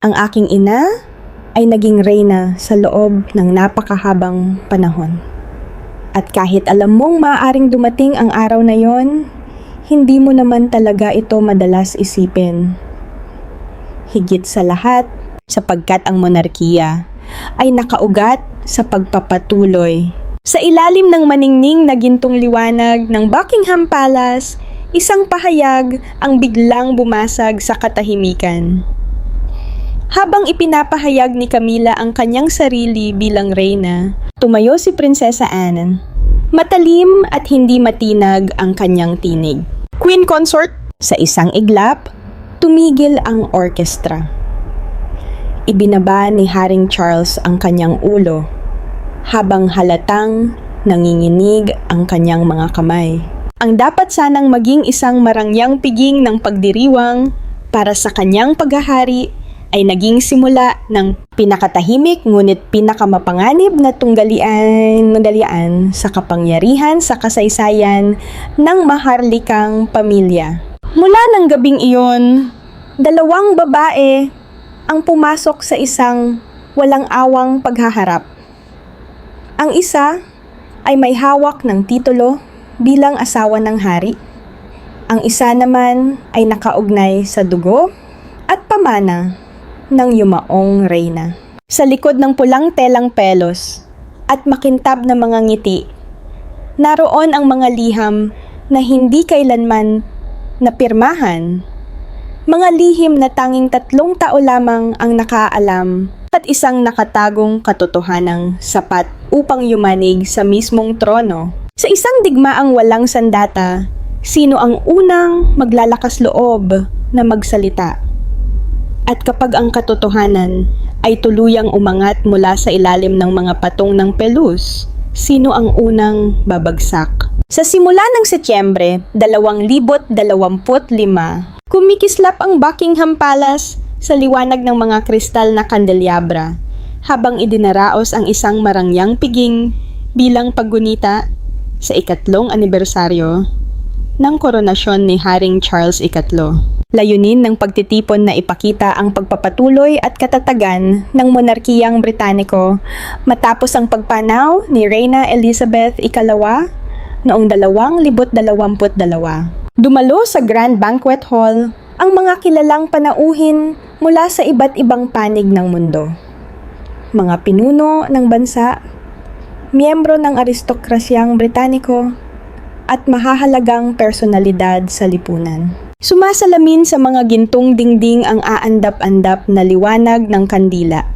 Ang aking ina ay naging reyna sa loob ng napakahabang panahon. At kahit alam mong maaaring dumating ang araw na yon, hindi mo naman talaga ito madalas isipin. Higit sa lahat, sapagkat ang monarkiya ay nakaugat sa pagpapatuloy. Sa ilalim ng maningning na gintong liwanag ng Buckingham Palace, isang pahayag ang biglang bumasag sa katahimikan. Habang ipinapahayag ni Camilla ang kanyang sarili bilang reyna, tumayo si Prinsesa Anne. Matalim at hindi matinag ang kanyang tinig. Queen Consort! Sa isang iglap, tumigil ang orkestra. Ibinaba ni Haring Charles ang kanyang ulo, habang halatang nanginginig ang kanyang mga kamay. Ang dapat sanang maging isang marangyang piging ng pagdiriwang para sa kanyang paghahari ay naging simula ng pinakatahimik ngunit pinakamapanganib na tunggalian sa kapangyarihan sa kasaysayan ng maharlikang pamilya. Mula ng gabing iyon, dalawang babae ang pumasok sa isang walang awang paghaharap. Ang isa ay may hawak ng titulo bilang asawa ng hari. Ang isa naman ay nakaugnay sa dugo at pamana ng yumaong reyna. Sa likod ng pulang telang pelos at makintab na mga ngiti, naroon ang mga liham na hindi kailanman napirmahan. Mga lihim na tanging 3 tao lamang ang nakaalam at isang nakatagong katotohanang sapat upang yumanig sa mismong trono. Sa isang digmaang walang sandata, sino ang unang maglalakas loob na magsalita? At kapag ang katotohanan ay tuluyang umangat mula sa ilalim ng mga patong ng pelus, sino ang unang babagsak? Sa simula ng Setyembre 2025, kumikislap ang Buckingham Palace sa liwanag ng mga kristal na kandelabra habang idinaraos ang isang marangyang piging bilang paggunita sa 3th anibersaryo ng koronasyon ni Haring Charles III. Layunin ng pagtitipon na ipakita ang pagpapatuloy at katatagan ng monarkiyang Britaniko matapos ang pagpanaw ni Reyna Elizabeth II noong 2022. Dumalo sa Grand Banquet Hall ang mga kilalang panauhin mula sa iba't ibang panig ng mundo. Mga pinuno ng bansa, miyembro ng aristokrasyang Britaniko, at mahahalagang personalidad sa lipunan. Sumasalamin sa mga gintong dingding ang aandap-andap na liwanag ng kandila,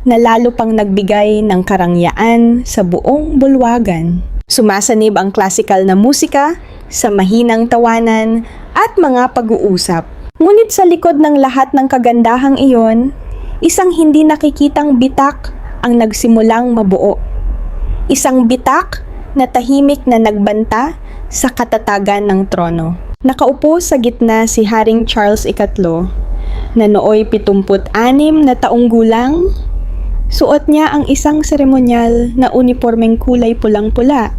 na lalo pang nagbigay ng karangyaan sa buong bulwagan. Sumasanib ang klasikal na musika sa mahinang tawanan at mga pag-uusap. Ngunit sa likod ng lahat ng kagandahang iyon, isang hindi nakikitang bitak ang nagsimulang mabuo. Isang bitak na tahimik na nagbanta sa katatagan ng trono. Nakaupo sa gitna si Haring Charles III na nooy 76 na taong gulang. Suot niya ang isang seremonyal na unipormeng kulay pulang-pula,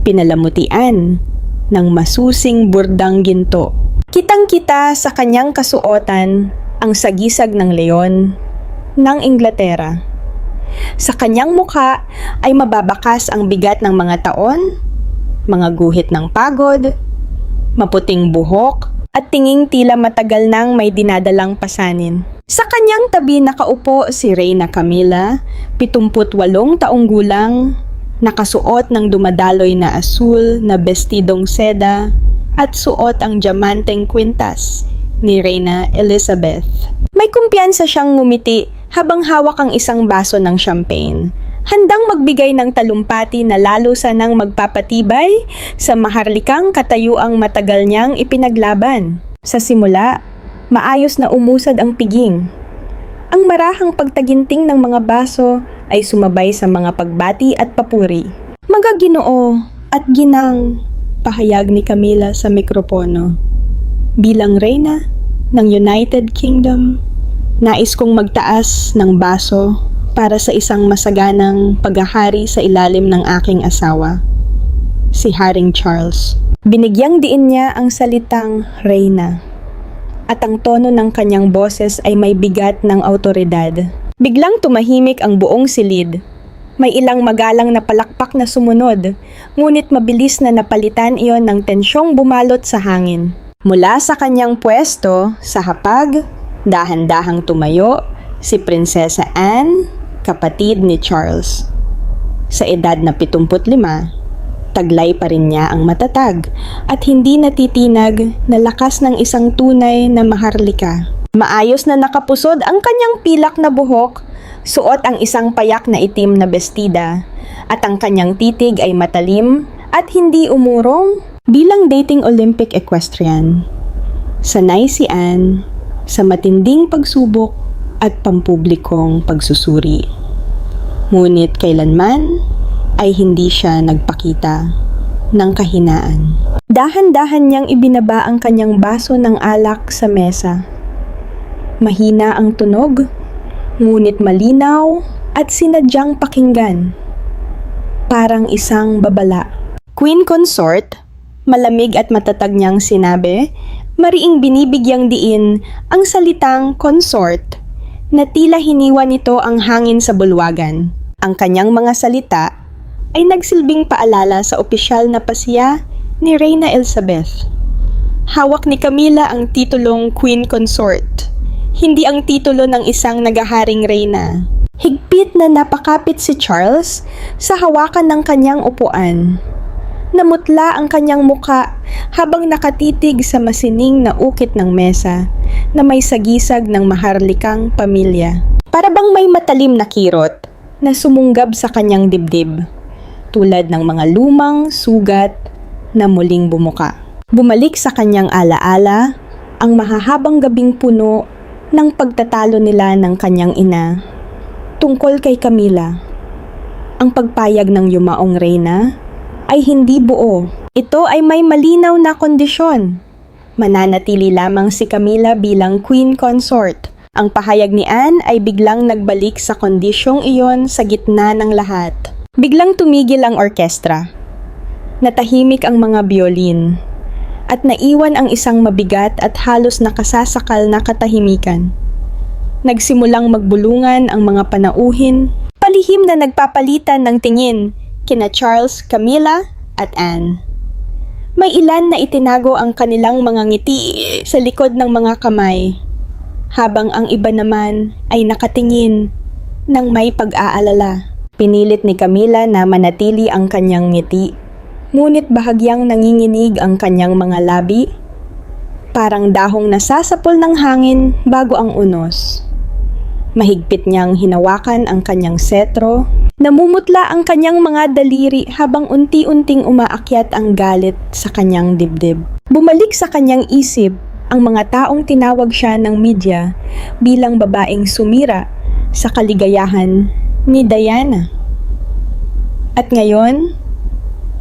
pinalamutian ng masusing burdang ginto. Kitang-kita sa kanyang kasuotan ang sagisag ng leon ng Inglaterra. Sa kanyang mukha ay mababakas ang bigat ng mga taon, mga guhit ng pagod, maputing buhok, at tinging tila matagal nang may dinadalang pasanin. Sa kanyang tabi nakaupo si Reyna Camilla, 78 taong gulang, nakasuot ng dumadaloy na asul na bestidong seda at suot ang diamanteng kwintas ni Reyna Elizabeth. May kumpiyansa siyang ngumiti habang hawak ang isang baso ng champagne, handang magbigay ng talumpati na lalo sanang magpapatibay sa maharlikang katayuang matagal niyang ipinaglaban. Sa simula, maayos na umusad ang piging. Ang marahang pagtaginting ng mga baso ay sumabay sa mga pagbati at papuri. Mga Ginoo at ginang, pahayag ni Camilla sa mikropono. Bilang reyna ng United Kingdom, nais kong magtaas ng baso para sa isang masaganang paghahari sa ilalim ng aking asawa, si Haring Charles. Binigyang diin niya ang salitang reyna at ang tono ng kanyang boses ay may bigat ng awtoridad. Biglang tumahimik ang buong silid. May ilang magalang na palakpak na sumunod, ngunit mabilis na napalitan iyon ng tensyong bumalot sa hangin. Mula sa kanyang pwesto, sa hapag, dahan-dahang tumayo, si Prinsesa Anne, kapatid ni Charles. Sa edad na 75, taglay pa rin niya ang matatag at hindi natitinag na lakas ng isang tunay na maharlika. Maayos na nakapusod ang kanyang pilak na buhok, suot ang isang payak na itim na bestida, at ang kanyang titig ay matalim at hindi umurong bilang dating Olympic equestrian. Sanay si Anne sa matinding pagsubok at pampublikong pagsusuri. Ngunit kailanman ay hindi siya nagpakita ng kahinaan. Dahan-dahan niyang ibinaba ang kanyang baso ng alak sa mesa. Mahina ang tunog, ngunit malinaw at sinadyang pakinggan. Parang isang babala. Queen Consort, malamig at matatag niyang sinabi, mariing binibigyang diin ang salitang consort na tila hiniwa nito ang hangin sa bulwagan. Ang kanyang mga salita ay nagsilbing paalala sa opisyal na pasiya ni Reyna Elizabeth. Hawak ni Camilla ang titulong Queen Consort, hindi ang titulo ng isang nagaharing reyna. Higpit na napakapit si Charles sa hawakan ng kanyang upuan. Namutla ang kanyang muka habang nakatitig sa masining na ukit ng mesa na may sagisag ng maharlikang pamilya. Para bang may matalim na kirot na sumunggab sa kanyang dibdib, tulad ng mga lumang sugat na muling bumuka. Bumalik sa kanyang alaala ang mahahabang gabing puno ng pagtatalo nila ng kanyang ina tungkol kay Camilla. Ang pagpayag ng yumaong reyna ay hindi buo. Ito ay may malinaw na kondisyon. Mananatili lamang si Camilla bilang Queen Consort. Ang pahayag ni Anne ay biglang nagbalik sa kondisyong iyon sa gitna ng lahat. Biglang tumigil ang orkestra. Natahimik ang mga biolin at naiwan ang isang mabigat at halos nakasasakal na katahimikan. Nagsimulang magbulungan ang mga panauhin, palihim na nagpapalitan ng tingin kina Charles, Camilla at Anne. May ilan na itinago ang kanilang mga ngiti sa likod ng mga kamay, habang ang iba naman ay nakatingin ng may pag-aalala. Pinilit ni Camilla na manatili ang kanyang ngiti, ngunit bahagyang nanginginig ang kanyang mga labi, parang dahong nasasapol ng hangin bago ang unos. Mahigpit niyang hinawakan ang kanyang setro, namumutla ang kanyang mga daliri habang unti-unting umaakyat ang galit sa kanyang dibdib. Bumalik sa kanyang isip ang mga taong tinawag siya ng media bilang babaeng sumira sa kaligayahan ni Diana. At ngayon,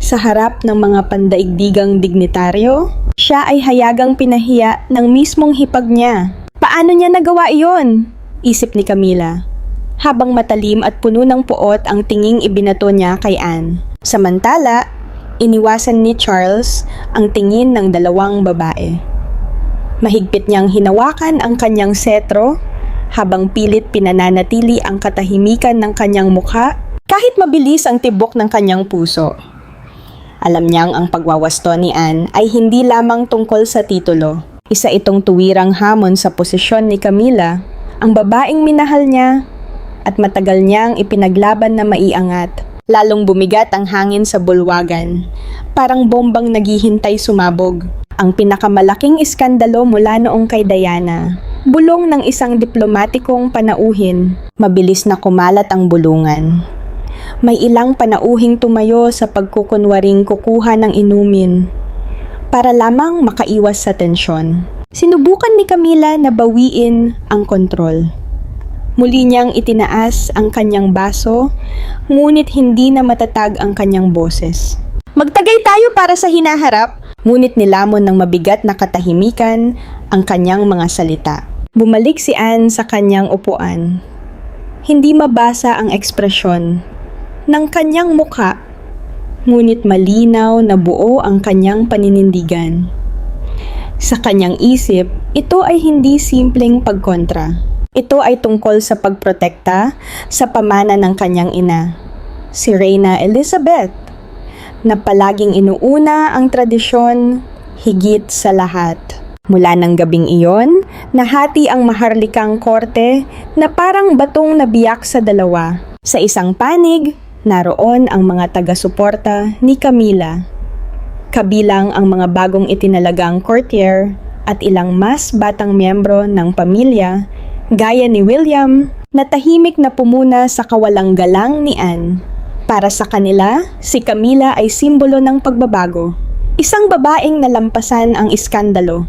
sa harap ng mga pandaigdigang dignitaryo, siya ay hayagang pinahiya ng mismong hipag niya. Paano niya nagawa iyon? Isip ni Camilla, habang matalim at puno ng puot ang tinging ibinato niya kay Anne. Samantala, iniwasan ni Charles ang tingin ng dalawang babae. Mahigpit niyang hinawakan ang kanyang setro habang pilit pinananatili ang katahimikan ng kanyang mukha kahit mabilis ang tibok ng kanyang puso. Alam niyang ang pagwawasto ni Anne ay hindi lamang tungkol sa titulo. Isa itong tuwirang hamon sa posisyon ni Camilla, ang babaeng minahal niya at matagal niyang ipinaglaban na maiangat. Lalong bumigat ang hangin sa bulwagan, parang bombang naghihintay sumabog. Ang pinakamalaking iskandalo mula noong kay Diana, bulong ng isang diplomatikong panauhin. Mabilis na kumalat ang bulungan. May ilang panauhing tumayo sa pagkukunwaring kukuha ng inumin para lamang makaiwas sa tensyon. Sinubukan ni Camilla na bawiin ang kontrol. Muli niyang itinaas ang kanyang baso, ngunit hindi na matatag ang kanyang boses. Magtagay tayo para sa hinaharap, ngunit nilamon ng mabigat na katahimikan ang kanyang mga salita. Bumalik si Anne sa kanyang upuan. Hindi mabasa ang ekspresyon ng kanyang mukha, ngunit malinaw na buo ang kanyang paninindigan. Sa kanyang isip, ito ay hindi simpleng pagkontra. Ito ay tungkol sa pagprotekta sa pamana ng kanyang ina, si Reyna Elizabeth, na palaging inuuna ang tradisyon higit sa lahat. Mula ng gabing iyon, nahati ang maharlikang korte na parang batong nabiyak sa dalawa. Sa isang panig, naroon ang mga taga-suporta ni Camilla, kabilang ang mga bagong itinalagang courtier at ilang mas batang miyembro ng pamilya, gaya ni William, na tahimik na pumuna sa kawalang galang ni Anne. Para sa kanila, si Camilla ay simbolo ng pagbabago. Isang babaeng nalampasan ang iskandalo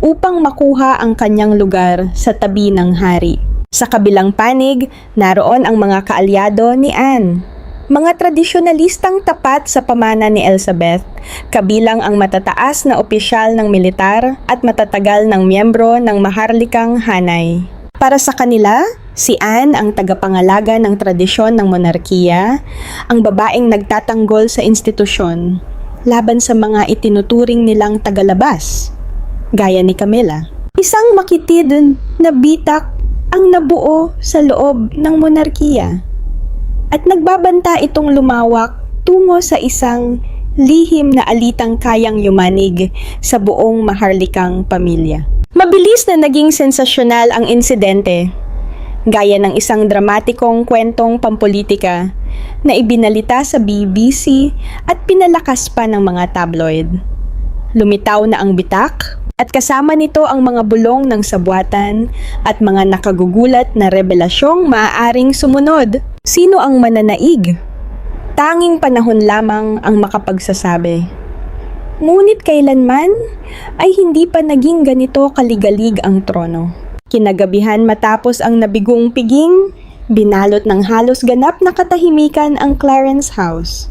upang makuha ang kanyang lugar sa tabi ng hari. Sa kabilang panig, naroon ang mga kaalyado ni Anne, mga tradisyonalistang tapat sa pamana ni Elizabeth, kabilang ang matataas na opisyal ng militar at matatagal ng miyembro ng maharlikang hanay. Para sa kanila, si Anne ang tagapangalaga ng tradisyon ng monarkiya, ang babaeng nagtatanggol sa institusyon, laban sa mga itinuturing nilang tagalabas, gaya ni Camilla. Isang makitid na bitak ang nabuo sa loob ng monarkiya. At nagbabanta itong lumawak tungo sa isang lihim na alitang kayang yumanig sa buong maharlikang pamilya. Mabilis na naging sensasyonal ang insidente, gaya ng isang dramatikong kwentong pampolitika na ibinalita sa BBC at pinalakas pa ng mga tabloid. Lumitaw na ang bitak at kasama nito ang mga bulong ng sabwatan at mga nakagugulat na revelasyong maaaring sumunod. Sino ang mananaig? Tanging panahon lamang ang makapagsasabi. Ngunit kailanman ay hindi pa naging ganito kaligalig ang trono. Kinagabihan matapos ang nabigong piging, binalot ng halos ganap na katahimikan ang Clarence House.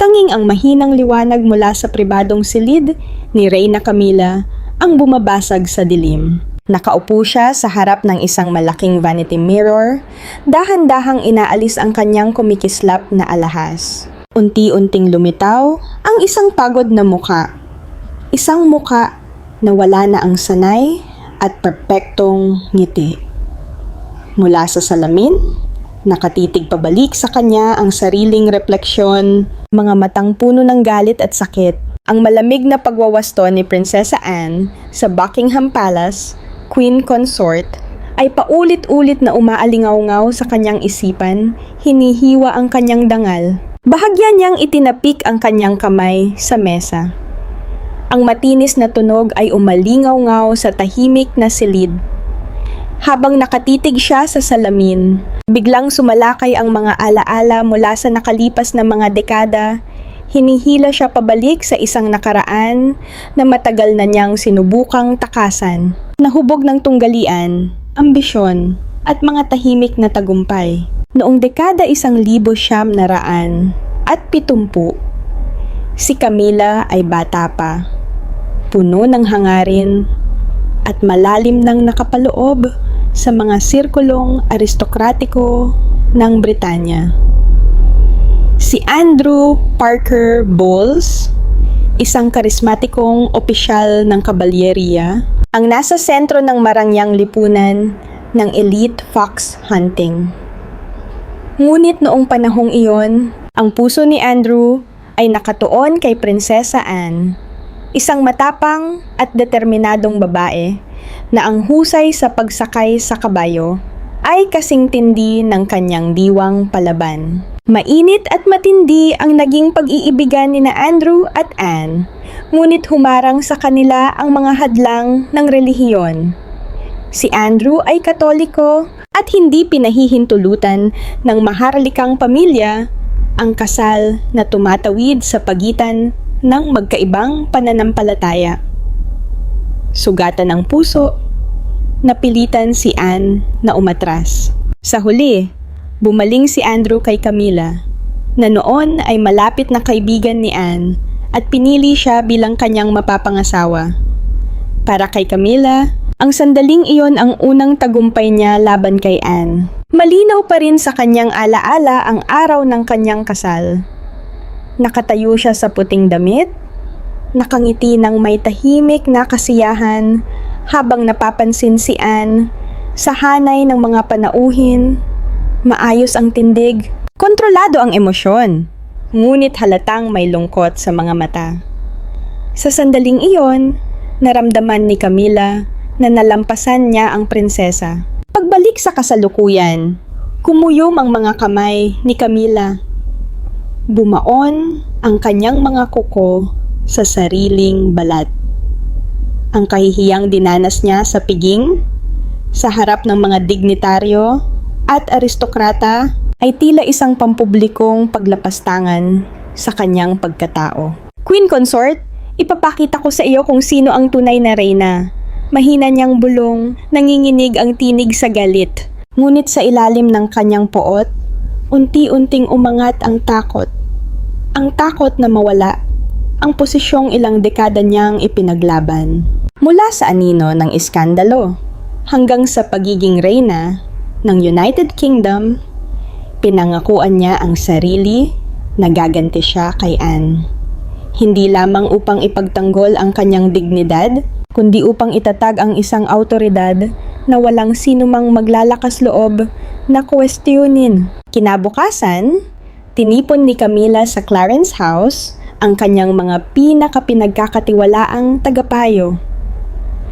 Tanging ang mahinang liwanag mula sa pribadong silid ni Reyna Camilla ang bumabasag sa dilim. Nakaupo siya sa harap ng isang malaking vanity mirror, dahan-dahang inaalis ang kanyang kumikislap na alahas. Unti-unting lumitaw ang isang pagod na muka. Isang muka na wala na ang sanay at perpektong ngiti. Mula sa salamin, nakatitig pabalik sa kanya ang sariling refleksyon, mga matang puno ng galit at sakit. Ang malamig na pagwawasto ni Prinsesa Anne sa Buckingham Palace, Queen Consort, ay paulit-ulit na umaalingaw-ngaw sa kanyang isipan, hinihiwa ang kanyang dangal. Bahagya niyang itinapik ang kanyang kamay sa mesa. Ang matinis na tunog ay umalingaw-ngaw sa tahimik na silid. Habang nakatitig siya sa salamin, biglang sumalakay ang mga alaala mula sa nakalipas na mga dekada. Hinihila siya pabalik sa isang nakaraan na matagal na niyang sinubukang takasan. Nahubog ng tunggalian, ambisyon, at mga tahimik na tagumpay. Noong dekada 1970 at 70, si Camilla ay bata pa, puno ng hangarin at malalim nang nakapaloob sa mga sirkulong aristokratiko ng Britanya. Si Andrew Parker Bowles, isang karismatikong opisyal ng kabalyeriya, ang nasa sentro ng marangyang lipunan ng elite fox hunting. Ngunit noong panahong iyon, ang puso ni Andrew ay nakatuon kay Prinsesa Anne, isang matapang at determinadong babae na ang husay sa pagsakay sa kabayo ay kasing tindi ng kanyang diwang palaban. Mainit at matindi ang naging pag-iibigan ni Andrew at Anne, ngunit humarang sa kanila ang mga hadlang ng relihiyon. Si Andrew ay Katoliko at hindi pinahihintulutan ng maharlikang pamilya ang kasal na tumatawid sa pagitan ng magkaibang pananampalataya. Sugatan ng puso, napilitan si Anne na umatras. Sa huli, bumaling si Andrew kay Camilla, na noon ay malapit na kaibigan ni Anne at pinili siya bilang kanyang mapapangasawa. Para kay Camilla, ang sandaling iyon ang unang tagumpay niya laban kay Anne. Malinaw pa rin sa kanyang alaala ang araw ng kanyang kasal. Nakatayo siya sa puting damit, nakangiti ng may tahimik na kasiyahan habang napapansin si Anne sa hanay ng mga panauhin. Maayos ang tindig, kontrolado ang emosyon, ngunit halatang may lungkot sa mga mata. Sa sandaling iyon, naramdaman ni Camila na nalampasan niya ang prinsesa. Pagbalik sa kasalukuyan, kumuyom ang mga kamay ni Camila. Bumaon ang kanyang mga kuko sa sariling balat. Ang kahihiyang dinanas niya sa piging, sa harap ng mga dignitaryo at aristokrata ay tila isang pampublikong paglapastangan sa kanyang pagkatao. Queen Consort, ipapakita ko sa iyo kung sino ang tunay na reyna. Mahina niyang bulong, nanginginig ang tinig sa galit. Ngunit sa ilalim ng kanyang poot, unti-unting umangat ang takot. Ang takot na mawala ang posisyong ilang dekada niyang ipinaglaban. Mula sa anino ng iskandalo hanggang sa pagiging reyna ng United Kingdom, pinangakuan niya ang sarili na gaganti siya kay Anne. Hindi lamang upang ipagtanggol ang kanyang dignidad, kundi upang itatag ang isang awtoridad na walang sinumang maglalakas loob na kwestiyonin. Kinabukasan, tinipon ni Camila sa Clarence House ang kanyang mga pinakapinagkakatiwalaang tagapayo.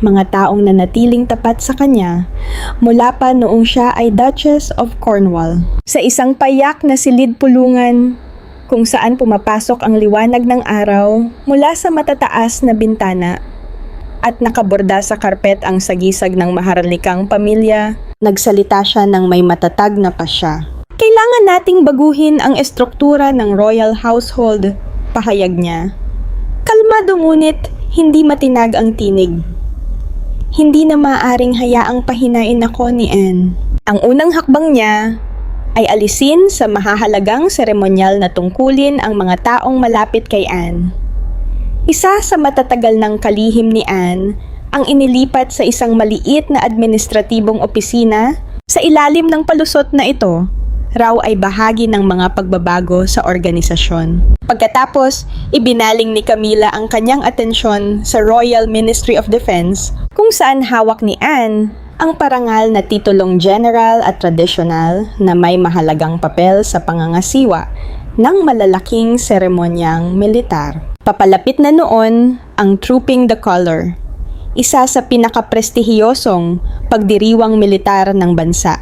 Mga taong nanatiling tapat sa kanya mula pa noong siya ay Duchess of Cornwall. Sa isang payak na silid pulungan kung saan pumapasok ang liwanag ng araw mula sa matataas na bintana at nakaborda sa karpet ang sagisag ng maharlikang pamilya, nagsalita siya ng may matatag na pasya. Kailangan nating baguhin ang estruktura ng royal household, pahayag niya. Kalmado ngunit hindi matinag ang tinig. Hindi na maaaring hayaang pahinain ako ni Anne. Ang unang hakbang niya ay alisin sa mahahalagang seremonyal na tungkulin ang mga taong malapit kay Anne. Isa sa matatagal ng kalihim ni Anne ang inilipat sa isang maliit na administratibong opisina. Sa ilalim ng palusot na ito, raw ay bahagi ng mga pagbabago sa organisasyon. Pagkatapos, ibinaling ni Camila ang kanyang atensyon sa Royal Ministry of Defense, kung saan hawak ni Anne ang parangal na titulong general at traditional na may mahalagang papel sa pangangasiwa ng malalaking seremonyang militar. Papalapit na noon ang Trooping the Colour, isa sa pinakaprestihiyosong pagdiriwang militar ng bansa.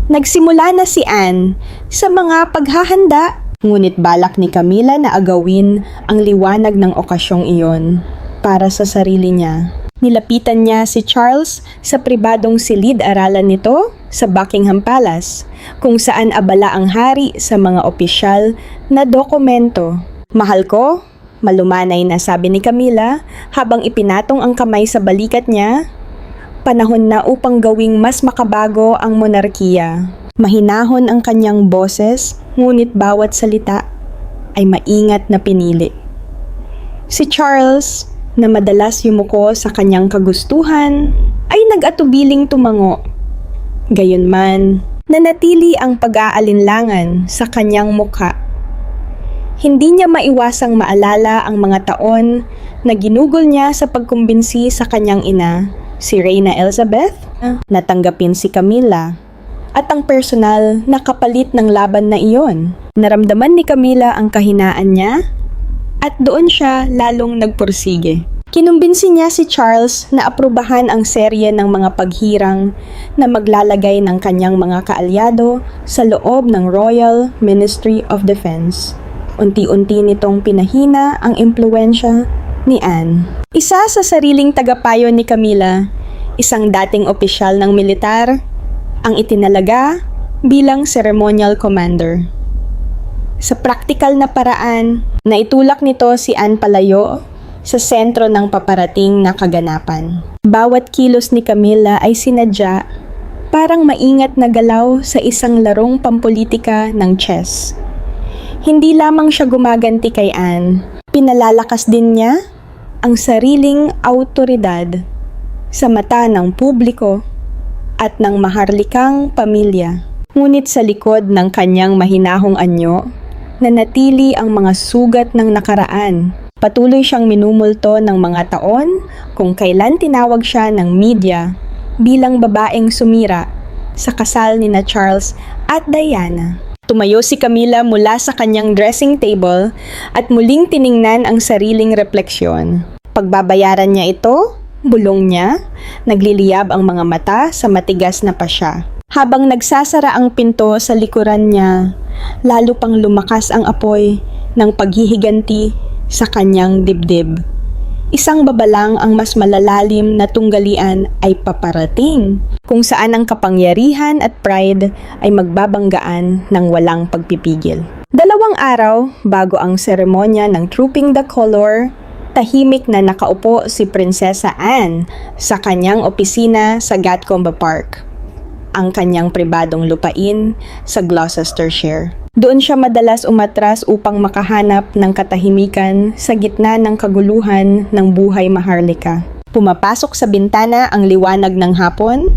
Nagsimula na si Anne sa mga paghahanda, ngunit balak ni Camila na agawin ang liwanag ng okasyong iyon para sa sarili niya. Nilapitan niya si Charles sa pribadong silid-aralan nito sa Buckingham Palace, kung saan abala ang hari sa mga opisyal na dokumento. "Mahal ko," malumanay na sabi ni Camila habang ipinatong ang kamay sa balikat niya. Panahon na upang gawing mas makabago ang monarkiya. Mahinahon ang kanyang boses, ngunit bawat salita ay maingat na pinili. Si Charles, na madalas yumuko sa kanyang kagustuhan, ay nag-atubiling tumango. Gayunman, nanatili ang pag-aalinlangan sa kanyang mukha. Hindi niya maiwasang maalala ang mga taon na ginugol niya sa pagkumbinsi sa kanyang ina, si Reyna Elizabeth, natanggapin si Camila, at ang personal na kapalit ng laban na iyon. Naramdaman ni Camila ang kahinaan niya at doon siya lalong nagpursige. Kinumbinsi niya si Charles na aprubahan ang serye ng mga paghirang na maglalagay ng kanyang mga kaalyado sa loob ng Royal Ministry of Defense. Unti-unti nitong pinahina ang impluwensya ni Anne. Isa sa sariling tagapayo ni Camila, isang dating opisyal ng militar, ang itinalaga bilang ceremonial commander. Sa praktikal na paraan, naitulak nito si Anne palayo sa sentro ng paparating na kaganapan. Bawat kilos ni Camila ay sinadya parang maingat na galaw sa isang larong pampolitika ng chess. Hindi lamang siya gumaganti kay Anne, pinalalakas din niya ang sariling awtoridad sa mata ng publiko at ng maharlikang pamilya. Ngunit sa likod ng kanyang mahinahong anyo, nanatili ang mga sugat ng nakaraan. Patuloy siyang minumulto ng mga taon kung kailan tinawag siya ng media bilang babaeng sumira sa kasal ni na Charles at Diana. Tumayo si Camila mula sa kanyang dressing table at muling tiningnan ang sariling refleksyon. Pagbabayaran niya ito, bulong niya, nagliliyab ang mga mata sa matigas na pasya. Habang nagsasara ang pinto sa likuran niya, lalo pang lumakas ang apoy ng paghihiganti sa kanyang dibdib. Isang babalang ang mas malalalim na tunggalian ay paparating, kung saan ang kapangyarihan at pride ay magbabanggaan ng walang pagpipigil. 2 araw bago ang seremonya ng Trooping the Color, tahimik na nakaupo si Prinsesa Anne sa kanyang opisina sa Gatcombe Park, ang kanyang pribadong lupain sa Gloucestershire. Doon siya madalas umatras upang makahanap ng katahimikan sa gitna ng kaguluhan ng buhay maharlika. Pumapasok sa bintana ang liwanag ng hapon,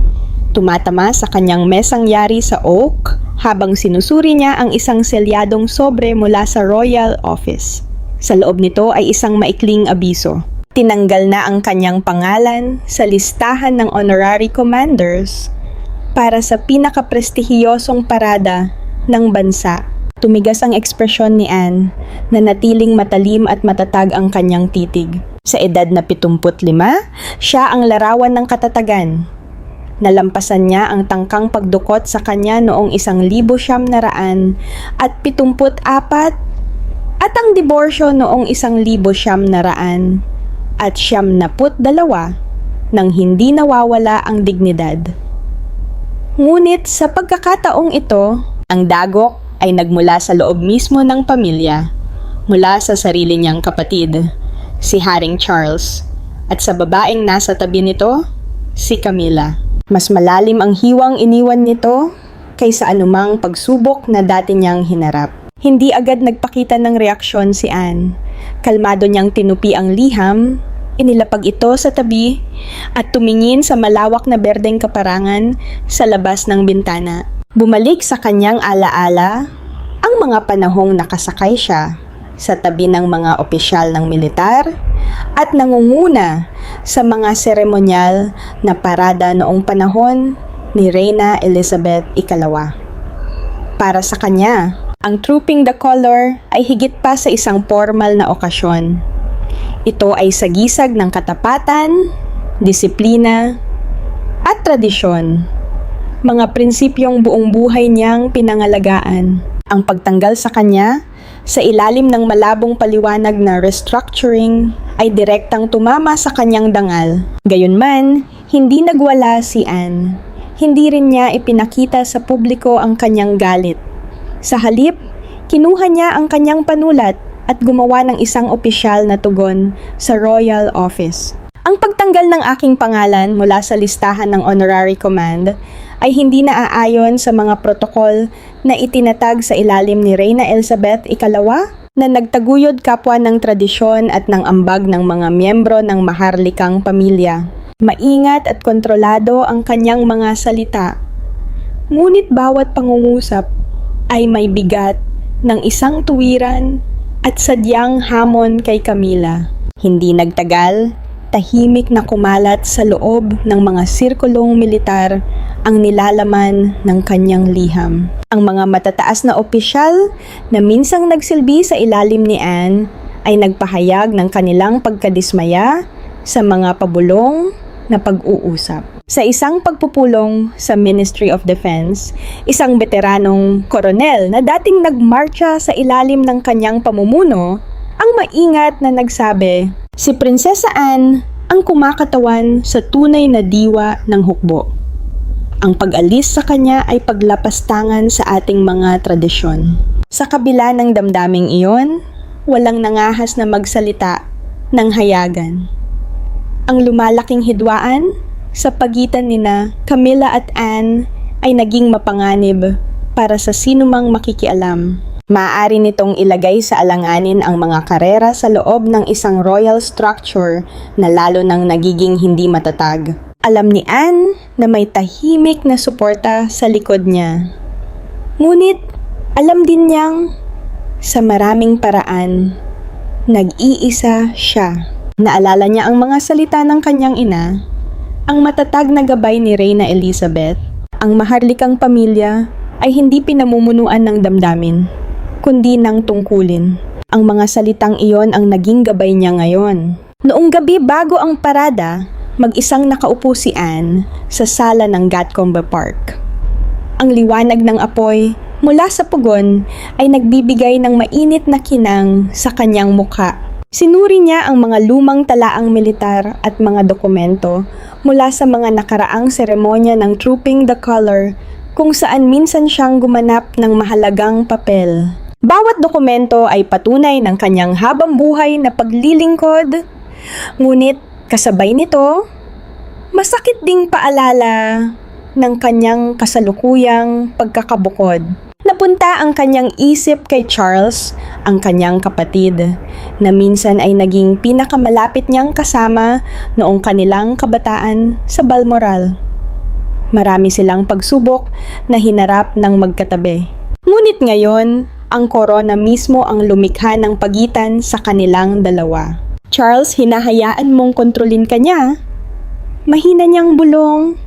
tumatama sa kanyang mesang yari sa oak habang sinusuri niya ang isang selyadong sobre mula sa Royal Office. Sa loob nito ay isang maikling abiso. Tinanggal na ang kanyang pangalan sa listahan ng honorary commanders para sa pinakaprestihiyosong parada ng bansa. Tumigas ang ekspresyon ni Anne na natiling matalim at matatag ang kanyang titig. Sa edad na 75, siya ang larawan ng katatagan. Nalampasan niya ang tangkang pagdukot sa kanya noong 1974 at ang diborsyo noong 1972 nang hindi nawawala ang dignidad. Ngunit sa pagkakataong ito, ang dagok ay nagmula sa loob mismo ng pamilya, mula sa sarili niyang kapatid, si Haring Charles, at sa babaeng nasa tabi nito, si Camilla. Mas malalim ang hiwang iniwan nito kaysa anumang pagsubok na dati niyang hinarap. Hindi agad nagpakita ng reaksyon si Anne. Kalmado niyang tinupi ang liham, inilapag ito sa tabi, at tumingin sa malawak na berdeng kaparangan sa labas ng bintana. Bumalik sa kanyang alaala ang mga panahong nakasakay siya sa tabi ng mga opisyal ng militar at nangunguna sa mga seremonyal na parada noong panahon ni Reyna Elizabeth II. Para sa kanya, ang Trooping the Color ay higit pa sa isang formal na okasyon. Ito ay sagisag ng katapatan, disiplina, at tradisyon. Mga prinsipyong buong buhay niyang pinangalagaan. Ang pagtanggal sa kanya sa ilalim ng malabong paliwanag na restructuring ay direktang tumama sa kanyang dangal. Gayunman, hindi nagwala si Anne. Hindi rin niya ipinakita sa publiko ang kanyang galit. Sa halip, kinuha niya ang kanyang panulat at gumawa ng isang opisyal na tugon sa Royal Office. Ang pagtanggal ng aking pangalan mula sa listahan ng honorary command ay hindi naaayon sa mga protokol na itinatag sa ilalim ni Reyna Elizabeth II na nagtaguyod kapwa ng tradisyon at ng ambag ng mga miyembro ng maharlikang pamilya. Maingat at kontrolado ang kanyang mga salita. Ngunit bawat pangungusap ay may bigat ng isang tuwiran at sadyang hamon kay Camilla. Hindi nagtagal, tahimik na kumalat sa loob ng mga sirkulong militar ang nilalaman ng kanyang liham. Ang mga matataas na opisyal na minsang nagsilbi sa ilalim ni Anne ay nagpahayag ng kanilang pagkadismaya sa mga pabulong na pag-uusap. Sa isang pagpupulong sa Ministry of Defense, isang veteranong koronel na dating nagmarcha sa ilalim ng kanyang pamumuno ang maingat na nagsabi, "Si Prinsesa Anne ang kumakatawan sa tunay na diwa ng hukbo. Ang pag-alis sa kanya ay paglapastangan sa ating mga tradisyon." Sa kabila ng damdaming iyon, walang nangahas na magsalita ng hayagan. Ang lumalaking hidwaan sa pagitan nina Camilla at Anne ay naging mapanganib para sa sinumang makikialam. Maaari nitong ilagay sa alanganin ang mga karera sa loob ng isang royal structure na lalo nang nagiging hindi matatag. Alam ni Anne na may tahimik na suporta sa likod niya. Ngunit alam din niyang sa maraming paraan, Nag-iisa siya. Naalala niya ang mga salita ng kanyang ina, ang matatag na gabay ni Reyna Elizabeth. Ang maharlikang pamilya ay hindi pinamumunuan ng damdamin, kundi ng tungkulin. Ang mga salitang iyon ang naging gabay niya ngayon. Noong gabi bago ang parada, mag-isang nakaupo si Anne sa sala ng Gatcombe Park. Ang liwanag ng apoy mula sa pugon ay nagbibigay ng mainit na kinang sa kanyang mukha. Sinuri niya ang mga lumang talaang militar at mga dokumento mula sa mga nakaraang seremonya ng Trooping the Colour kung saan minsan siyang gumanap ng mahalagang papel. Bawat dokumento ay patunay ng kanyang habang buhay na paglilingkod, ngunit kasabay nito, masakit ding paalala ng kanyang kasalukuyang pagkakabukod. Napunta ang kanyang isip kay Charles, ang kanyang kapatid, na minsan ay naging pinakamalapit niyang kasama noong kanilang kabataan sa Balmoral. Marami silang pagsubok na hinarap ng magkatabi. Ngunit ngayon, ang korona mismo ang lumikha ng pagitan sa kanilang dalawa. Charles, hinahayaan mong kontrolin ka niya. Mahina niyang bulong,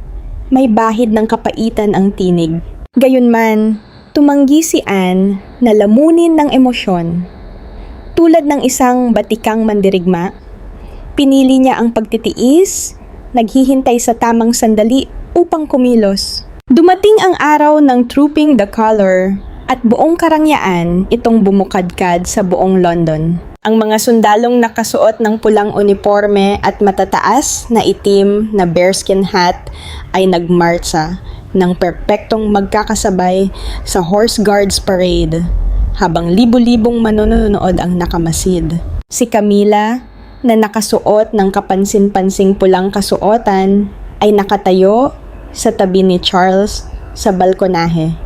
may bahid ng kapaitan ang tinig. Gayunman, tumanggi si Anne na lamunin ng emosyon. Tulad ng isang batikang mandirigma, pinili niya ang pagtitiis, naghihintay sa tamang sandali upang kumilos. Dumating ang araw ng Trooping the Colour at buong karangyaan itong bumukadkad sa buong London. Ang mga sundalong nakasuot ng pulang uniforme at matataas na itim na bearskin hat ay nagmarcha ng perpektong magkakasabay sa Horse Guards Parade habang libo-libong manonood ang nakamasid. Si Camilla, na nakasuot ng kapansin-pansing pulang kasuotan, ay nakatayo sa tabi ni Charles sa balkonahe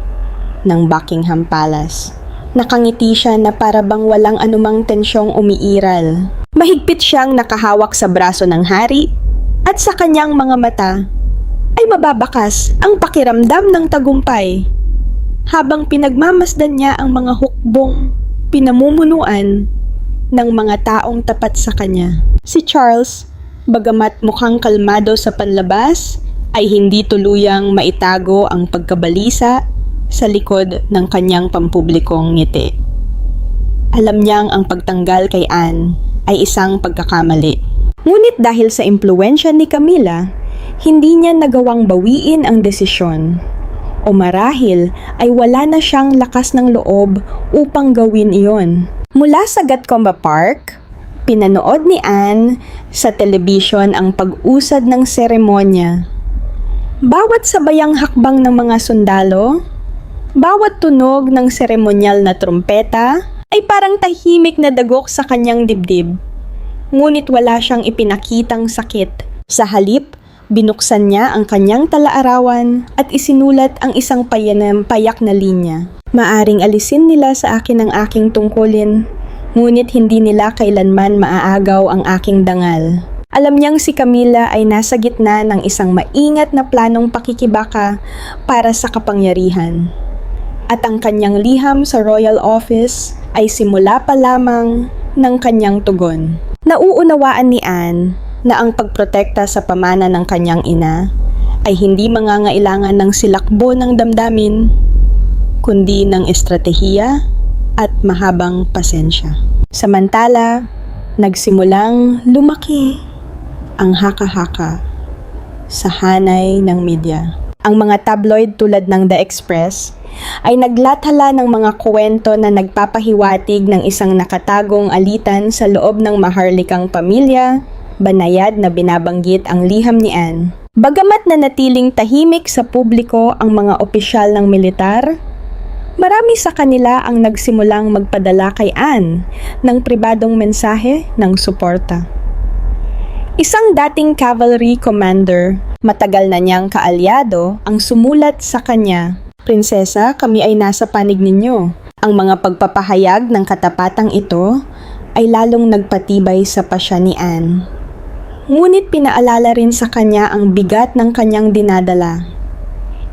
ng Buckingham Palace. Nakangiti siya na para bang walang anumang tensyong umiiral. Mahigpit siyang nakahawak sa braso ng hari at sa kanyang mga mata ay mababakas ang pakiramdam ng tagumpay habang pinagmamasdan niya ang mga hukbong pinamumunuan ng mga taong tapat sa kanya. Si Charles, bagamat mukhang kalmado sa panlabas, ay hindi tuluyang maitago ang pagkabalisa sa likod ng kanyang pampublikong ngiti. Alam niyang ang pagtanggal kay Anne ay isang pagkakamali. Ngunit dahil sa impluwensya ni Camilla, hindi niya nagawang bawiin ang desisyon. O marahil ay wala na siyang lakas ng loob upang gawin iyon. Mula sa Gatcombe Park, pinanood ni Anne sa telebisyon ang pag-usad ng seremonya. Bawat sabayang hakbang ng mga sundalo, bawat tunog ng seremonyal na trumpeta ay parang tahimik na dagok sa kanyang dibdib. Ngunit wala siyang ipinakitang sakit. Sa halip, binuksan niya ang kanyang talaarawan at isinulat ang isang payak na linya. Maaring alisin nila sa akin ang aking tungkulin, ngunit hindi nila kailanman maaagaw ang aking dangal. Alam niyang si Camilla ay nasa gitna ng isang maingat na planong pakikibaka para sa kapangyarihan. At ang kanyang liham sa Royal Office ay simula pa lamang ng kanyang tugon. Nauunawaan ni Anne na ang pagprotekta sa pamana ng kanyang ina ay hindi mangangailangan ng silakbo ng damdamin, kundi ng estratehiya at mahabang pasensya. Samantala, nagsimulang lumaki ang haka-haka sa hanay ng media. Ang mga tabloid tulad ng The Express ay naglathala ng mga kwento na nagpapahiwatig ng isang nakatagong alitan sa loob ng maharlikang pamilya, banayad na binabanggit ang liham ni Anne. Bagamat nanatiling tahimik sa publiko ang mga opisyal ng militar, marami sa kanila ang nagsimulang magpadala kay Anne ng pribadong mensahe ng suporta. Isang dating cavalry commander, matagal na niyang kaalyado, ang sumulat sa kanya, "Prinsesa, kami ay nasa panig ninyo." Ang mga pagpapahayag ng katapatang ito ay lalong nagpatibay sa pasya ni Anne. Ngunit pinaalala rin sa kanya ang bigat ng kanyang dinadala.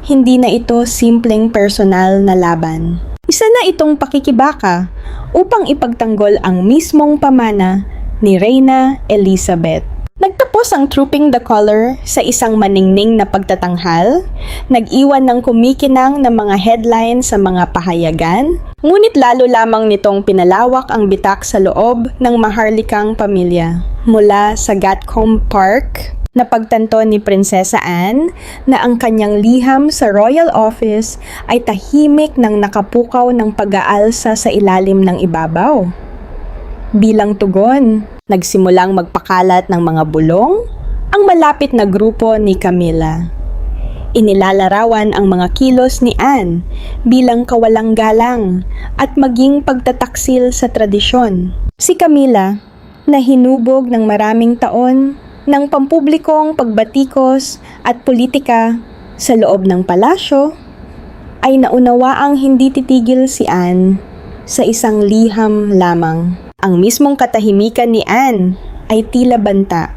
Hindi na ito simpleng personal na laban. Isa na itong pakikibaka upang ipagtanggol ang mismong pamana ni Reyna Elizabeth. Nagtapos ang Trooping the Color sa isang maningning na pagtatanghal, nag-iwan ng kumikinang na mga headline sa mga pahayagan, ngunit lalo lamang nitong pinalawak ang bitak sa loob ng maharlikang pamilya. Mula sa Gatcombe Park, napagtanto ni Prinsesa Anne na ang kanyang liham sa royal office ay tahimik nang nakapukaw ng pag-aalsa sa ilalim ng ibabaw. Bilang tugon, nagsimulang magpakalat ng mga bulong ang malapit na grupo ni Camilla. Inilalarawan ang mga kilos ni Anne bilang kawalang galang at maging pagtataksil sa tradisyon. Si Camilla, na hinubog ng maraming taon ng pampublikong pagbatikos at politika sa loob ng palasyo, ay naunawaang hindi titigil si Anne sa isang liham lamang. Ang mismong katahimikan ni Anne ay tila banta,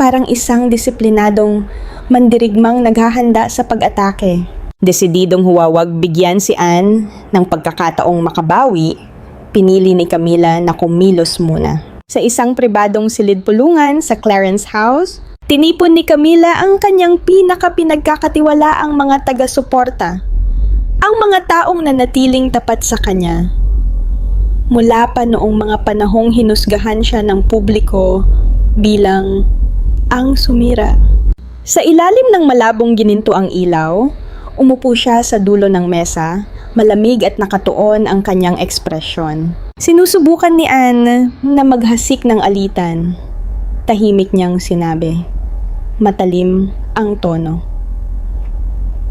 parang isang disiplinadong mandirigmang naghahanda sa pag-atake. Desididong huwawag bigyan si Anne ng pagkakataong makabawi, pinili ni Camilla na kumilos muna. Sa isang pribadong silid-pulungan sa Clarence House, tinipon ni Camilla ang kanyang pinagkakatiwalaang mga taga-suporta, ang mga taong nanatiling tapat sa kanya. Mula pa noong mga panahong hinusgahan siya ng publiko bilang ang sumira. Sa ilalim ng malabong gininto ang ilaw, umupo siya sa dulo ng mesa, malamig at nakatuon ang kanyang ekspresyon. Sinusubukan ni Anne na maghasik ng alitan. Tahimik niyang sinabi. Matalim ang tono.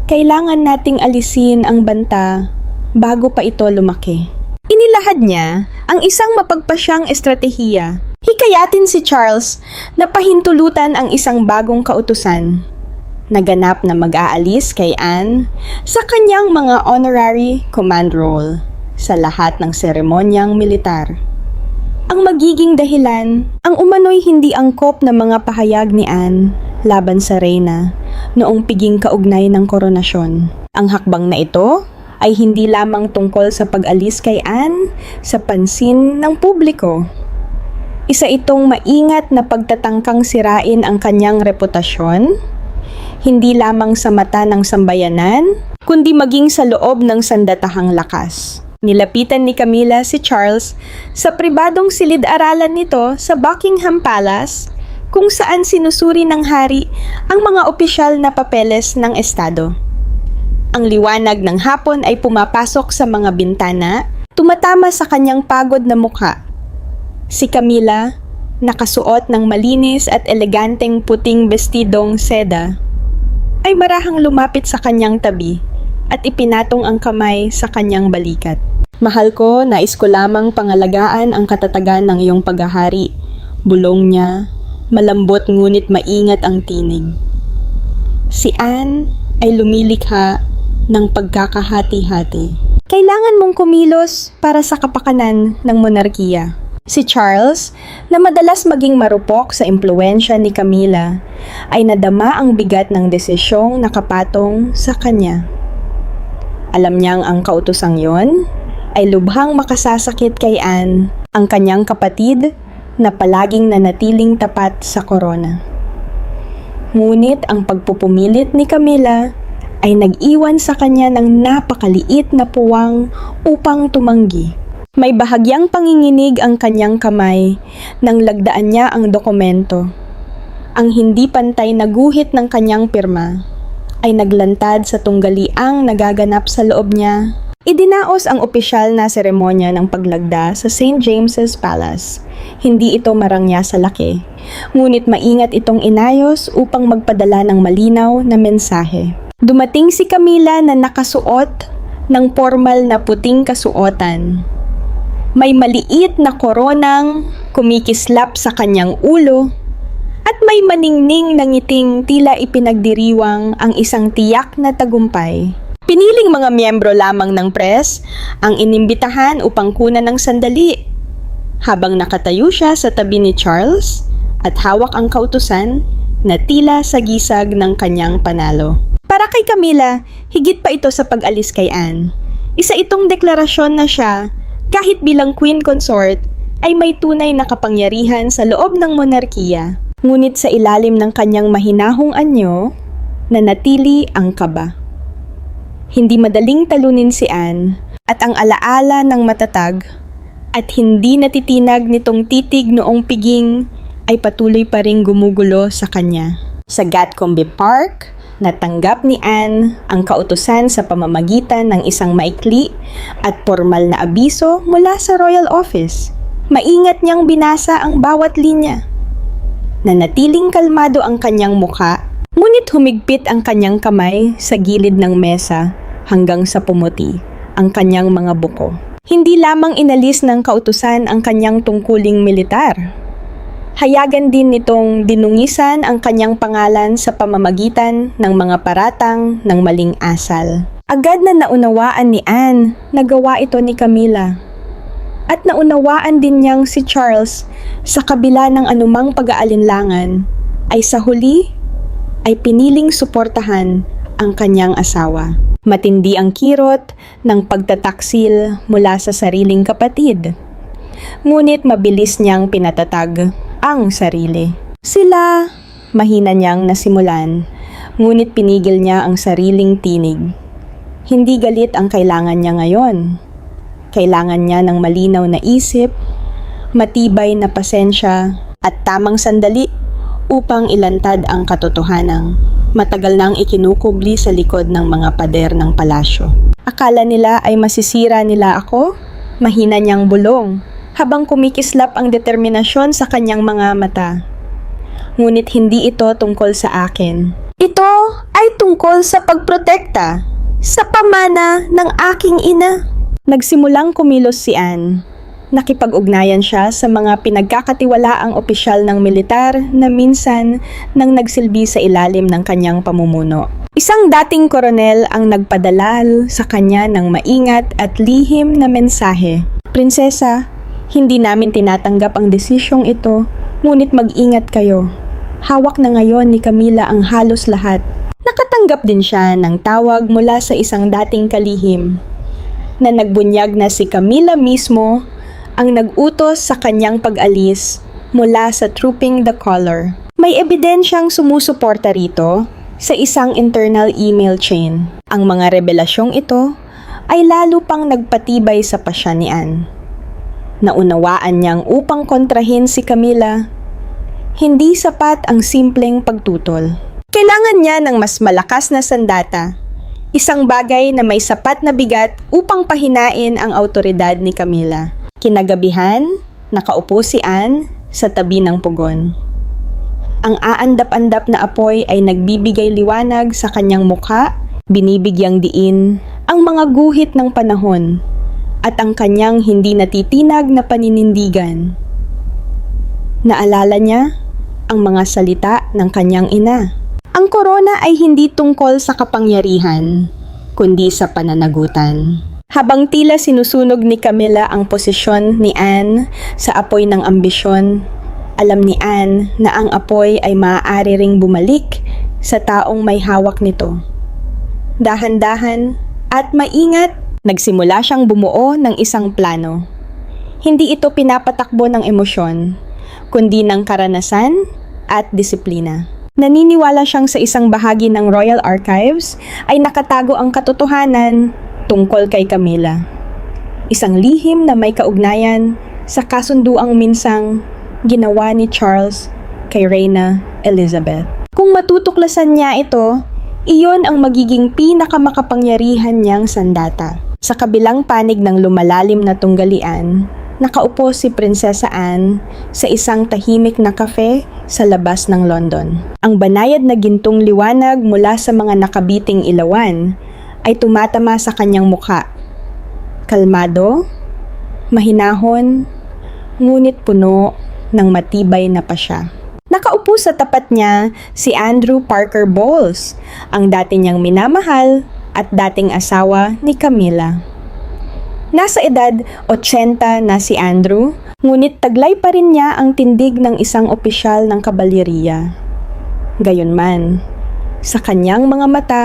Kailangan nating alisin ang banta bago pa ito lumaki. Inilahad niya ang isang mapagpasyang estratehiya. Hikayatin si Charles na pahintulutan ang isang bagong kautusan. Naganap na mag-aalis kay Anne sa kanyang mga honorary command role sa lahat ng seremonyang militar. Ang magiging dahilan, ang umano'y hindi angkop na mga pahayag ni Anne laban sa reyna noong piging kaugnay ng koronasyon. Ang hakbang na ito ay hindi lamang tungkol sa pag-alis kay Anne sa pansin ng publiko. Isa itong maingat na pagtatangkang sirain ang kanyang reputasyon, hindi lamang sa mata ng sambayanan, kundi maging sa loob ng sandatahang lakas. Nilapitan ni Camilla si Charles sa pribadong silid-aralan nito sa Buckingham Palace, kung saan sinusuri ng hari ang mga opisyal na papeles ng estado. Ang liwanag ng hapon ay pumapasok sa mga bintana, tumatama sa kanyang pagod na mukha. Si Camilla, nakasuot ng malinis at eleganteng puting bestidong seda, ay marahang lumapit sa kanyang tabi at ipinatong ang kamay sa kanyang balikat. Mahal ko, nais ko lamang pangalagaan ang katatagan ng iyong paghahari. Bulong niya, malambot ngunit maingat ang tinig. Si Anne ay lumilikha ng pagkakahati-hati. Kailangan mong kumilos para sa kapakanan ng monarkiya. Si Charles, na madalas maging marupok sa impluwensya ni Camilla, ay nadama ang bigat ng desisyong nakapatong sa kanya. Alam niyang ang kautusang yon ay lubhang makasasakit kay Anne, ang kanyang kapatid na palaging nanatiling tapat sa korona. Ngunit ang pagpupumilit ni Camilla ay nag-iwan sa kanya ng napakaliit na puwang upang tumanggi. May bahagyang panginginig ang kanyang kamay nang lagdaan niya ang dokumento. Ang hindi pantay na guhit ng kanyang pirma ay naglantad sa tunggaliang nagaganap sa loob niya. Idinaos ang opisyal na seremonya ng paglagda sa St. James's Palace. Hindi ito marangya sa laki, ngunit maingat itong inayos upang magpadala ng malinaw na mensahe. Dumating si Camilla na nakasuot ng formal na puting kasuotan. May maliit na koronang kumikislap sa kanyang ulo at may maningning na ngiting tila ipinagdiriwang ang isang tiyak na tagumpay. Piniling mga miyembro lamang ng press ang inimbitahan upang kunan ng sandali. Habang nakatayo siya sa tabi ni Charles at hawak ang kautusan na tila sagisag ng kanyang panalo. Para kay Camilla, higit pa ito sa pag-alis kay Anne. Isa itong deklarasyon na siya, kahit bilang queen consort, ay may tunay na kapangyarihan sa loob ng monarkiya. Ngunit sa ilalim ng kanyang mahinahong anyo, nanatili ang kaba. Hindi madaling talunin si Anne, at ang alaala ng matatag at hindi natitinag nitong titig noong piging ay patuloy pa ring gumugulo sa kanya. Sa Gatcombe Park, natanggap ni Anne ang kautusan sa pamamagitan ng isang maikli at formal na abiso mula sa Royal Office. Maingat niyang binasa ang bawat linya. Nanatiling kalmado ang kanyang mukha, ngunit humigpit ang kanyang kamay sa gilid ng mesa hanggang sa pumuti ang kanyang mga buko. Hindi lamang inalis ng kautusan ang kanyang tungkuling militar. Hayagan din nitong dinungisan ang kanyang pangalan sa pamamagitan ng mga paratang ng maling asal. Agad na naunawaan ni Anne na gawa ito ni Camilla. At naunawaan din niyang si Charles sa kabila ng anumang pag-aalinlangan ay sa huli ay piniling suportahan ang kanyang asawa. Matindi ang kirot ng pagtataksil mula sa sariling kapatid. Ngunit mabilis niyang pinatatag ang sarili. Sila, mahina niyang nasimulan, ngunit pinigil niya ang sariling tinig. Hindi galit ang kailangan niya ngayon. Kailangan niya ng malinaw na isip, matibay na pasensya, at tamang sandali upang ilantad ang katotohanan. Matagal nang ikinukubli sa likod ng mga pader ng palasyo. Akala nila ay masisira nila ako, mahina niyang bulong, habang kumikislap ang determinasyon sa kanyang mga mata. Ngunit hindi ito tungkol sa akin. Ito ay tungkol sa pagprotekta, sa pamana ng aking ina. Nagsimulang kumilos si Anne. Nakipag-ugnayan siya sa mga pinagkakatiwalaang opisyal ng militar na minsan nang nagsilbi sa ilalim ng kanyang pamumuno. Isang dating koronel ang nagpadala sa kanya ng maingat at lihim na mensahe. Prinsesa, hindi namin tinatanggap ang desisyong ito, ngunit mag-ingat kayo. Hawak na ngayon ni Camilla ang halos lahat. Nakatanggap din siya ng tawag mula sa isang dating kalihim na nagbunyag na si Camilla mismo ang nag-utos sa kanyang pag-alis mula sa Trooping the Colour. May ebidensyang sumusuporta rito sa isang internal email chain. Ang mga revelasyong ito ay lalo pang nagpatibay sa pasya ni Anne. Naunawaan niyang upang kontrahin si Camilla, hindi sapat ang simpleng pagtutol. Kailangan niya ng mas malakas na sandata, isang bagay na may sapat na bigat upang pahinain ang autoridad ni Camilla. Kinagabihan, nakaupo si Anne sa tabi ng pugon. Ang aandap-andap na apoy ay nagbibigay liwanag sa kanyang mukha, binibigyang diin ang mga guhit ng panahon at ang kanyang hindi natitinag na paninindigan. Naalala niya ang mga salita ng kanyang ina. Ang korona ay hindi tungkol sa kapangyarihan, kundi sa pananagutan. Habang tila sinusunog ni Camilla ang posisyon ni Anne sa apoy ng ambisyon, alam ni Anne na ang apoy ay maaari ring bumalik sa taong may hawak nito. Dahan-dahan at maingat, nagsimula siyang bumuo ng isang plano. Hindi ito pinapatakbo ng emosyon, kundi ng karanasan at disiplina. Naniniwala siyang sa isang bahagi ng Royal Archives ay nakatago ang katotohanan tungkol kay Camilla. Isang lihim na may kaugnayan sa kasunduang minsang ginawa ni Charles kay Reyna Elizabeth. Kung matutuklasan niya ito, iyon ang magiging pinakamakapangyarihan niyang sandata. Sa kabilang panig ng lumalalim na tunggalian, nakaupo si Prinsesa Anne sa isang tahimik na kafe sa labas ng London. Ang banayad na gintong liwanag mula sa mga nakabiting ilawan ay tumatama sa kanyang mukha. Kalmado, mahinahon, ngunit puno ng matibay na pasya. Nakaupo sa tapat niya si Andrew Parker Bowles, ang dati niyang minamahal at dating asawa ni Camilla. Nasa edad 80 na si Andrew, ngunit taglay pa rin niya ang tindig ng isang opisyal ng kabalyeriya. Gayunman, sa kanyang mga mata,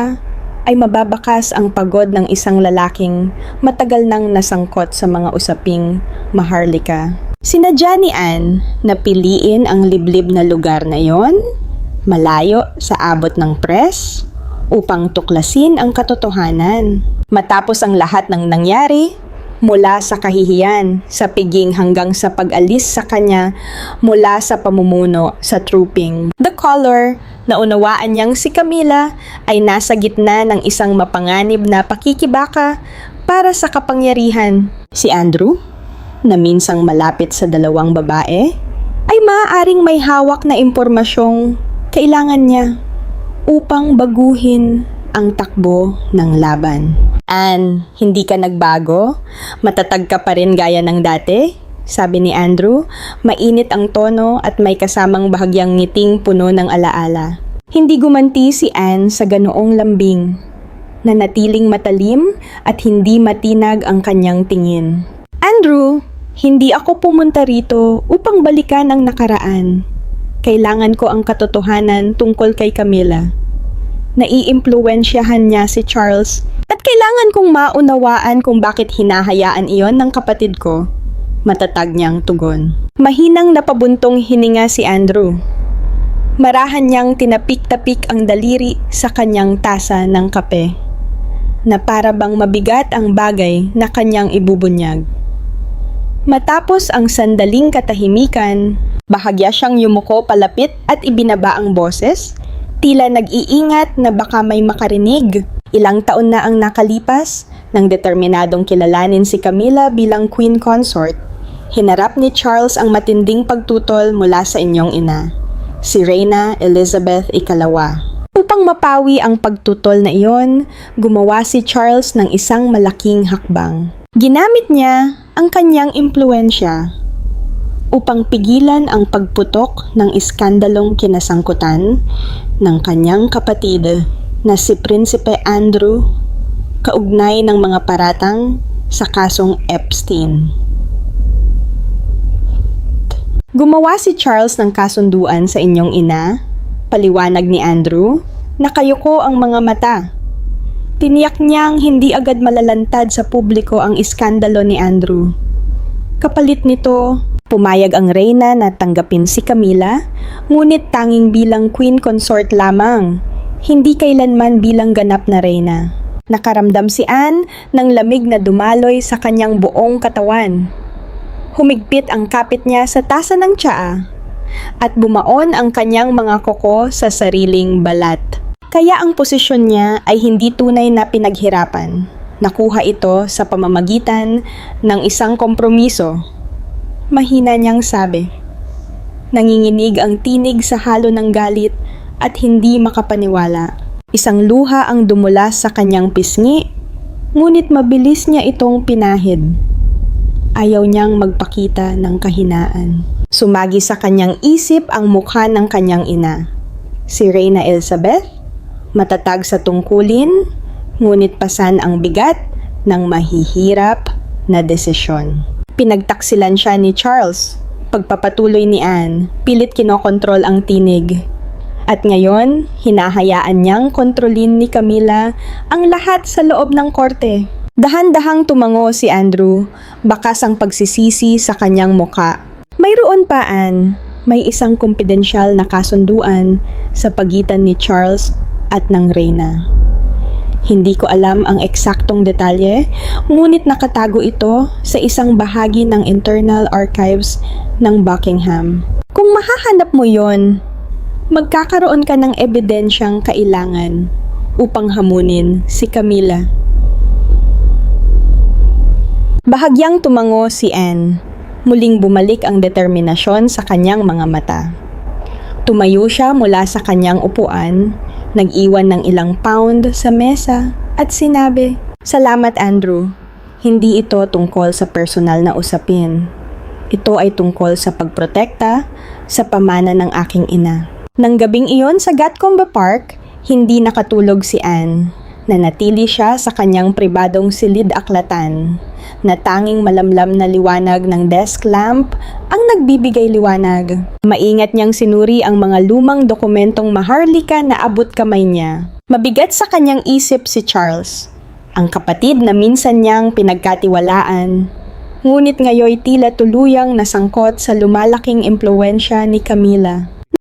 ay mababakas ang pagod ng isang lalaking matagal nang nasangkot sa mga usaping maharlika. Sinadya ni Anne na piliin ang liblib na lugar na yon, malayo sa abot ng press, upang tuklasin ang katotohanan. Matapos ang lahat ng nangyari, mula sa kahihiyan, sa piging hanggang sa pag-alis sa kanya mula sa pamumuno sa trooping, The Color, naunawaan niyang si Camila ay nasa gitna ng isang mapanganib na pakikibaka para sa kapangyarihan. Si Andrew, na minsang malapit sa dalawang babae, ay maaaring may hawak na impormasyong kailangan niya upang baguhin ang takbo ng laban. Anne, hindi ka nagbago? Matatag ka pa rin gaya ng dati? Sabi ni Andrew, mainit ang tono at may kasamang bahagyang ngiting puno ng alaala. Hindi gumanti si Anne sa ganoong lambing, nanatiling matalim at hindi matinag ang kanyang tingin. Andrew, hindi ako pumunta rito upang balikan ang nakaraan. Kailangan ko ang katotohanan tungkol kay Camila. Naiimpluwensyahan niya si Charles at kailangan kong maunawaan kung bakit hinahayaan iyon ng kapatid ko. Matatag niyang tugon. Mahinang napabuntong hininga si Andrew. Marahan niyang tinapik-tapik ang daliri sa kanyang tasa ng kape, na para bang mabigat ang bagay na kanyang ibubunyag. Matapos ang sandaling katahimikan, bahagya siyang yumuko palapit at ibinaba ang boses, tila nag-iingat na baka may makarinig. Ilang taon na ang nakalipas nang determinadong kilalanin si Camila bilang queen consort. Hinarap ni Charles ang matinding pagtutol mula sa inyong ina, si Reyna Elizabeth Ikalawa. Upang mapawi ang pagtutol na iyon, gumawa si Charles ng isang malaking hakbang. Ginamit niya ang kanyang impluensya upang pigilan ang pagputok ng iskandalong kinasangkutan ng kanyang kapatid na si Prinsipe Andrew kaugnay ng mga paratang sa kasong Epstein. Gumawa si Charles ng kasunduan sa inyong ina, paliwanag ni Andrew, nakayuko ang mga mata. Tiniyak niyang hindi agad malalantad sa publiko ang iskandalo ni Andrew. Kapalit nito, pumayag ang reyna na tanggapin si Camila, ngunit tanging bilang queen consort lamang, hindi kailanman bilang ganap na reyna. Nakaramdam si Anne ng lamig na dumaloy sa kanyang buong katawan. Humigpit ang kapit niya sa tasa ng tsaa at bumaon ang kanyang mga kuko sa sariling balat. Kaya ang posisyon niya ay hindi tunay na pinaghirapan. Nakuha ito sa pamamagitan ng isang kompromiso. Mahina niyang sabi. Nanginginig ang tinig sa halo ng galit at hindi makapaniwala. Isang luha ang dumula sa kanyang pisngi, ngunit mabilis niya itong pinahid. Ayaw niyang magpakita ng kahinaan. Sumagi sa kanyang isip ang mukha ng kanyang ina, si Reyna Elizabeth, matatag sa tungkulin, ngunit pasan ang bigat ng mahihirap na desisyon. Pinagtaksilan siya ni Charles. Pagpapatuloy ni Anne, pilit kinokontrol ang tinig. At ngayon, hinahayaan niyang kontrolin ni Camila ang lahat sa loob ng korte. Dahan-dahang tumango si Andrew, bakas ang pagsisisi sa kanyang muka. Mayroon pa, Anne, may isang kumpidensyal na kasunduan sa pagitan ni Charles at ng reyna. Hindi ko alam ang eksaktong detalye, ngunit nakatago ito sa isang bahagi ng internal archives ng Buckingham. Kung mahahanap mo yon, magkakaroon ka ng ebidensyang kailangan upang hamunin si Camila. Bahagyang tumango si Anne. Muling bumalik ang determinasyon sa kanyang mga mata. Tumayo siya mula sa kanyang upuan, nag-iwan ng ilang pound sa mesa at sinabi, "Salamat, Andrew. Hindi ito tungkol sa personal na usapin. Ito ay tungkol sa pagprotekta sa pamana ng aking ina." Nang gabing iyon sa Gatcombe Park, hindi nakatulog si Anne. Nanatili siya sa kanyang pribadong silid-aklatan na tanging malamlam na liwanag ng desk lamp ang nagbibigay liwanag. Maingat niyang sinuri ang mga lumang dokumentong maharlika na abot kamay niya. Mabigat sa kanyang isip si Charles, ang kapatid na minsan niyang pinagkatiwalaan. Ngunit ngayoy tila tuluyang nasangkot sa lumalaking impluwensya ni Camila.